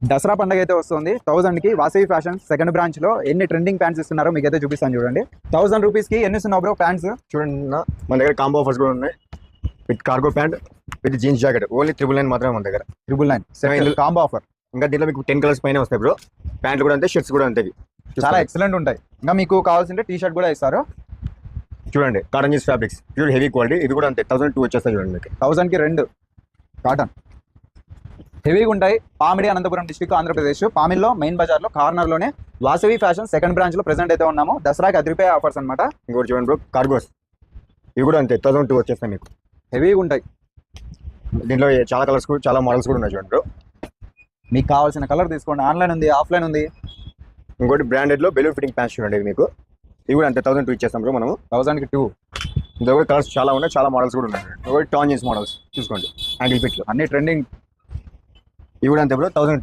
దసరా పండుగ అయితే వస్తుంది. 1000 కి వాసవి ఫ్యాషన్ సెకండ్ బ్రాంచ్ లో ఎన్ని ట్రెండింగ్ ప్యాంట్స్ ఇస్తున్నారో మీకైతే చూపిస్తాను చూడండి. 1000 రూపీస్ కి ఎన్ని ఇస్తున్నావు బ్రో ప్యాంట్స్? చూడండి మన దగ్గర కాంబో ఆఫర్స్ కూడా ఉన్నాయి. With cargo pant with jeans jacket only 999 మాత్రమే మన దగ్గర. 999 కాంబో ఆఫర్. ఇంకా దీంట్లో మీకు 10 కలర్స్ పైన వస్తాయి బ్రో. ప్యాంట్లు కూడా అంతే, షర్ట్స్ కూడా అంతే. చాలా ఎక్సలెంట్ ఉంటాయి. ఇంకా మీకు కావాల్సింటే టీ షర్ట్ కూడా ఇస్తారు. చూడండి cotton jeans fabrics pure heavy quality. ఇది కూడా అంతే 1002 వచ్చేస్తాయి చూడండి మీకు. 1000 కి 2 కాటన్ హెవీగా ఉంటాయి. పామిడి అనంతపురం డిస్ట్రిక్ట్ ఆంధ్రప్రదేశ్. పామిల్లో మెయిన్ బజార్ లో కార్నర్ లోనే వాసవి ఫ్యాషన్ సెకండ్ బ్రాంచ్ లో ప్రెసెంట్ అయితే ఉన్నాము. దసరాకి అదిరిపోయే ఆఫర్స్ అనమాట. ఇంకోటి చూడండి బ్రో కార్గోస్, ఇవి కూడా అంతే 1002 వచ్చేస్తాయి మీకు. హెవీగా ఉంటాయి. దీంట్లో చాలా కలర్స్ కూడా చాలా మోడల్స్ కూడా ఉన్నాయి చూడండి బ్రో. మీకు కావాల్సిన కలర్ తీసుకోండి. ఆన్లైన్ ఉంది, ఆఫ్లైన్ ఉంది. ఇంకోటి బ్రాండెడ్ లో బెలూన్ ఫిట్టింగ్ ప్యాంట్స్ చూడండి మీకు. ఇవి కూడా అంతే 1002 ఇచ్చేస్తాం బ్రో మనము. 1000 కి 2. ఇందులో కూడా కలర్స్ చాలా ఉన్నాయి, చాలా మోడల్స్ కూడా ఉన్నాయి. ఇంకోటి టాన్ జీన్స్ మోడల్స్ చూసుకోండి, యాంగిల్ ఫిట్ లో అన్ని ట్రెండింగ్. ఇవి కూడా అంతే బ్రో 1002.